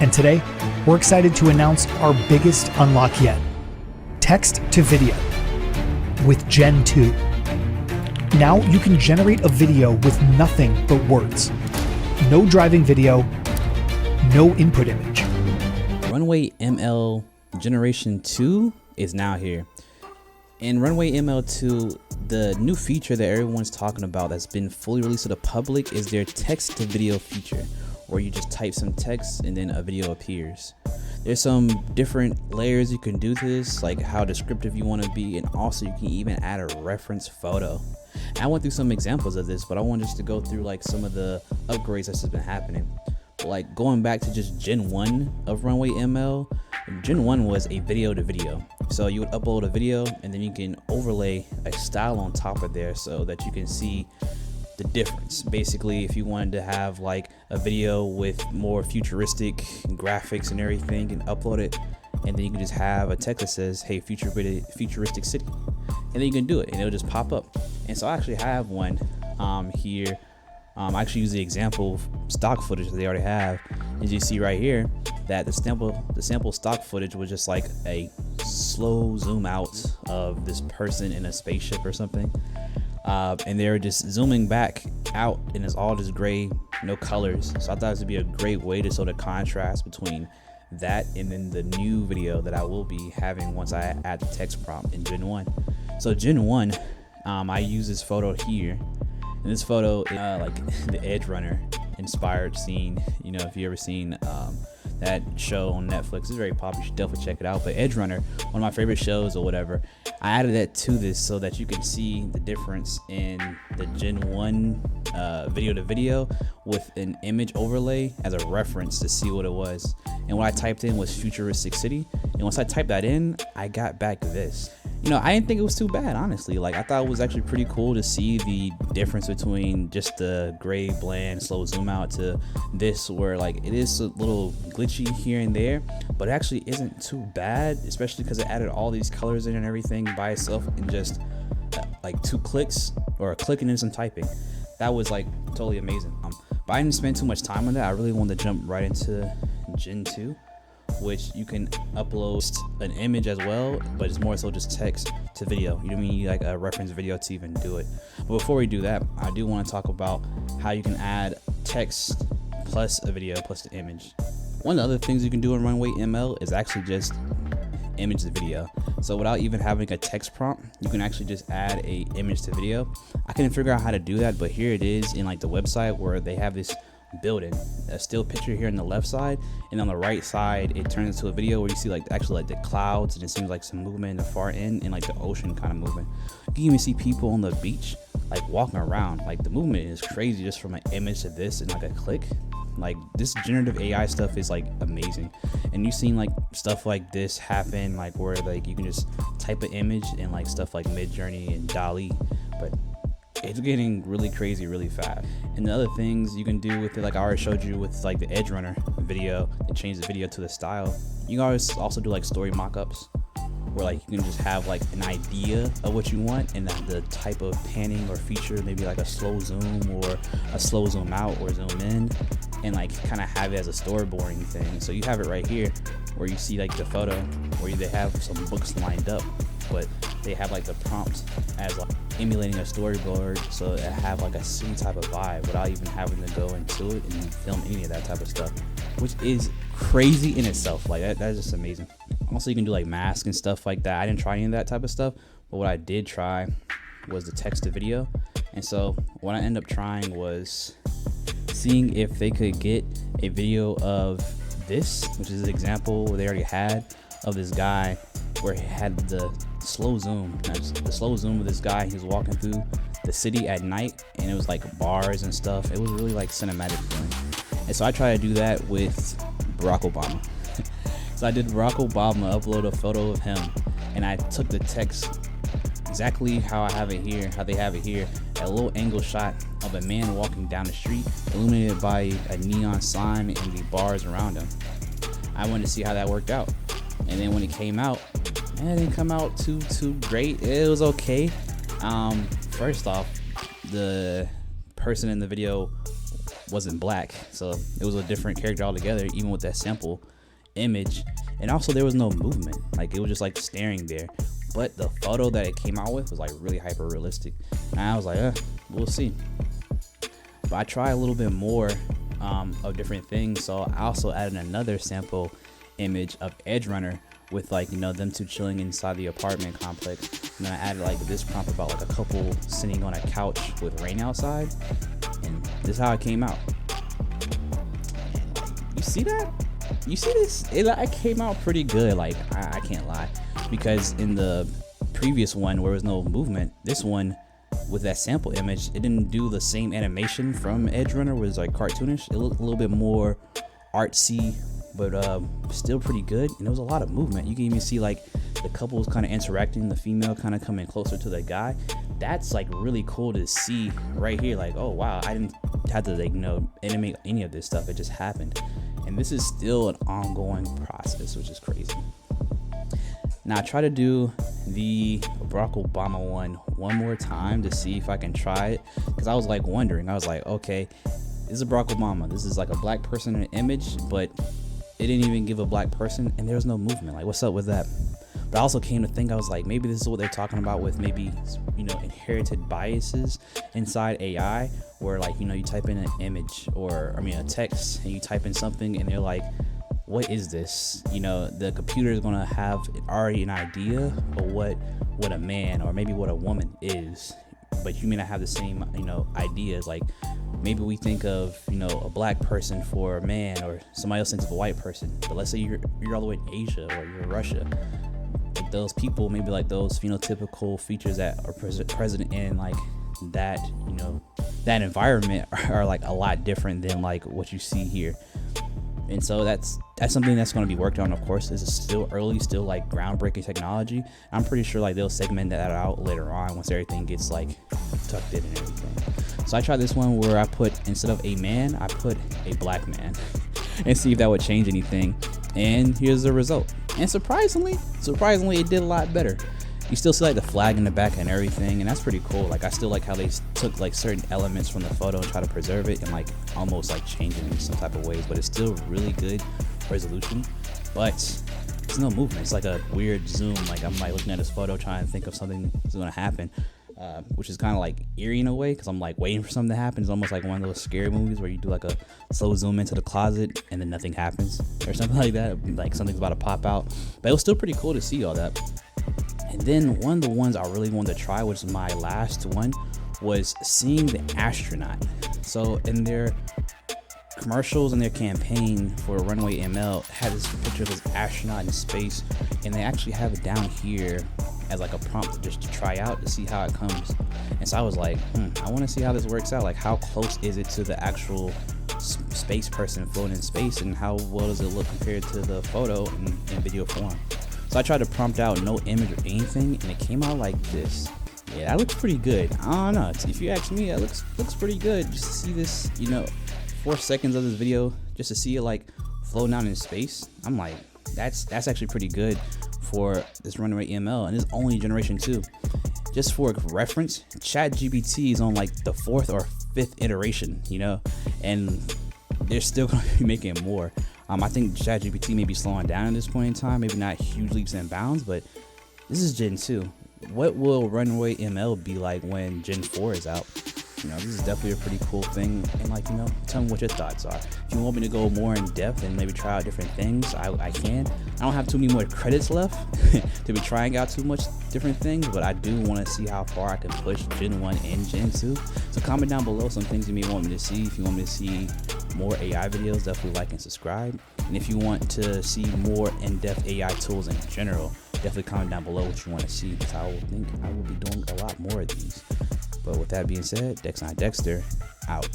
And today, we're excited to announce our biggest unlock yet. Text to video with Gen 2. Now you can generate a video with nothing but words. No driving video, no input image. Runway ML Generation 2 is now here. In Runway ML 2, the new feature that everyone's talking about that's been fully released to the public is their text to video feature, where you just type some text and then a video appears. There's some different layers you can do to this, like how descriptive you want to be, and also you can even add a reference photo. And I went through some examples of this, but I want just to go through like some of the upgrades that's just been happening. Like going back to just Gen 1 of Runway ML, Gen 1 was a video to video. So you would upload a video and then you can overlay a style on top of there so that you can see the difference. Basically, if you wanted to have like a video with more futuristic graphics and everything, and upload it, and then you can just have a text that says, hey, futuristic city, and then you can do it and it'll just pop up. And so I actually have one here. I actually use the example of stock footage that they already have. As you see right here, that the sample stock footage was just like a slow zoom out of this person in a spaceship or something. And they're just zooming back out, and it's all just gray, no colors. So I thought this would be a great way to sort of contrast between that and then the new video that I will be having once I add the text prompt in Gen 1. So Gen 1, I use this photo here. And this photo is like the Edge Runner inspired scene. You know, if you ever seen that show on Netflix, it's very popular, you should definitely check it out. But Edge Runner, one of my favorite shows or whatever, I added that to this so that you can see the difference in the Gen 1 video to video with an image overlay as a reference to see what it was. And what I typed in was futuristic city, and once I typed that in, I got back this. You know, I didn't think it was too bad, honestly. Like, I thought it was actually pretty cool to see the difference between just the gray, bland, slow zoom out to this, where like it is a little glitchy here and there, but it actually isn't too bad, especially because it added all these colors in and everything by itself in just like 2 clicks, or a click and then some typing. That was like totally amazing. But I didn't spend too much time on that. I really wanted to jump right into Gen 2. Which you can upload an image as well, but it's more so just text to video. You don't need like a reference video to even do it. But before we do that, I do want to talk about how you can add text plus a video plus the image. One of the other things you can do in Runway ML is actually just image the video. So without even having a text prompt, you can actually just add a image to video. I couldn't figure out how to do that, but here it is in like the website where they have this building, a still picture here on the left side, and on the right side it turns into a video where you see like actually like the clouds, and it seems like some movement in the far end and like the ocean kind of movement. You can even see people on the beach like walking around. Like the movement is crazy just from an image to this and like a click. Like this generative AI stuff is like amazing, and you've seen like stuff like this happen, like where like you can just type an image in like stuff like Midjourney and DALL-E, but it's getting really crazy really fast. And the other things you can do with it, like I already showed you with like the Edge Runner video, and change the video to the style. You can always also do like story mockups, where like you can just have like an idea of what you want and the type of panning or feature, maybe like a slow zoom or a slow zoom out or zoom in, and like kind of have it as a storyboarding thing. So you have it right here where you see like the photo where they have some books lined up, but they have like the prompt as like emulating a storyboard, so it have like a city type of vibe without even having to go into it and film any of that type of stuff, which is crazy in itself. Like that's just amazing. Also, you can do like masks and stuff like that. I didn't try any of that type of stuff, but what I did try was the text to video. And so what I ended up trying was seeing if they could get a video of this, which is an example where they already had of this guy where he had the slow zoom. The slow zoom of this guy, he was walking through the city at night, and it was like bars and stuff. It was really like cinematic feeling. And so I tried to do that with Barack Obama. So I did Barack Obama, upload a photo of him, and I took the text exactly how I have it here, how they have it here, a little angle shot of a man walking down the street, illuminated by a neon sign and the bars around him. I wanted to see how that worked out. And then when it came out, man, it didn't come out too great. It was okay. First off, the person in the video wasn't black, so it was a different character altogether, even with that sample image. And also there was no movement, like it was just like staring there. But the photo that it came out with was like really hyper realistic, and I was like, we'll see. But I tried a little bit more of different things, so I also added another sample image of Edge Runner with like, you know, them two chilling inside the apartment complex. And then I added like this prompt about like a couple sitting on a couch with rain outside, and this is how it came out. And like, you see that? You see this? It came out pretty good. Like I can't lie, because in the previous one where there was no movement, this one with that sample image, it didn't do the same animation from Edge Runner, where it's like cartoonish. It looked a little bit more artsy, but still pretty good. And there was a lot of movement. You can even see like the couple was kind of interacting, the female kind of coming closer to the guy. That's like really cool to see right here. Like, oh wow, I didn't have to like, you know, animate any of this stuff. It just happened. And this is still an ongoing process, which is crazy. Now I try to do the Barack Obama one more time to see if I can try it, because I was like wondering, I was like, okay, this is Barack Obama, this is like a black person in an image, but it didn't even give a black person, and there's no movement. Like, what's up with that? But I also came to think, I was like, maybe this is what they're talking about with maybe, you know, inherited biases inside AI, where like, you know, you type in an image, or I mean a text, and you type in something and they're like, what is this? You know, the computer is gonna have already an idea of what a man or maybe what a woman is, but you may not have the same, you know, ideas. Like maybe we think of, you know, a black person for a man, or somebody else thinks of a white person. But let's say you're all the way in Asia, or you're in Russia. Like those people, maybe like those phenotypical features that are present in like that, you know, that environment are like a lot different than like what you see here. And so that's something that's going to be worked on. Of course, this is still early, still like groundbreaking technology. I'm pretty sure like they'll segment that out later on once everything gets like tucked in and everything. So I tried this one where I put, instead of a man, I put a black man and see if that would change anything. And here's the result. And surprisingly, it did a lot better. You still see like the flag in the back and everything, and that's pretty cool. Like I still like how they took like certain elements from the photo and try to preserve it and like almost like change it in some type of ways, but it's still really good resolution. But there's no movement. It's like a weird zoom. Like I'm like looking at this photo trying to think of something that's gonna happen, which is kind of like eerie in a way, because I'm like waiting for something to happen. It's almost like one of those scary movies where you do like a slow zoom into the closet and then nothing happens or something like that. Like something's about to pop out. But it was still pretty cool to see all that. And then one of the ones I really wanted to try, which is my last one, was seeing the astronaut. So in their commercials and their campaign for Runway ML had this picture of this astronaut in space, and they actually have it down here as like a prompt just to try out to see how it comes. And so I was like, I want to see how this works out. Like how close is it to the actual space person floating in space, and how well does it look compared to the photo in video form? So I tried to prompt out no image or anything, and it came out like this. Yeah, that looks pretty good. I don't know. If you ask me, that looks pretty good. Just to see this, you know, 4 seconds of this video, just to see it like floating out in space. I'm like, that's actually pretty good for this Runway ML, and it's only generation 2. Just for reference, ChatGPT is on like the 4th or 5th iteration, you know, and they're still going to be making more. I think ChatGPT may be slowing down at this point in time, maybe not huge leaps and bounds, but this is Gen 2. What will Runway ML be like when Gen 4 is out? You know, this is definitely a pretty cool thing, and like, you know, tell me what your thoughts are. If you want me to go more in depth and maybe try out different things, I can. I don't have too many more credits left to be trying out too much different things, but I do want to see how far I can push Gen 1 and Gen 2. So comment down below some things you may want me to see. If you want me to see more AI videos, definitely like and subscribe. And if you want to see more in-depth AI tools in general, definitely comment down below what you want to see, because I will think I will be doing a lot more of these. But with that being said, Dexter out.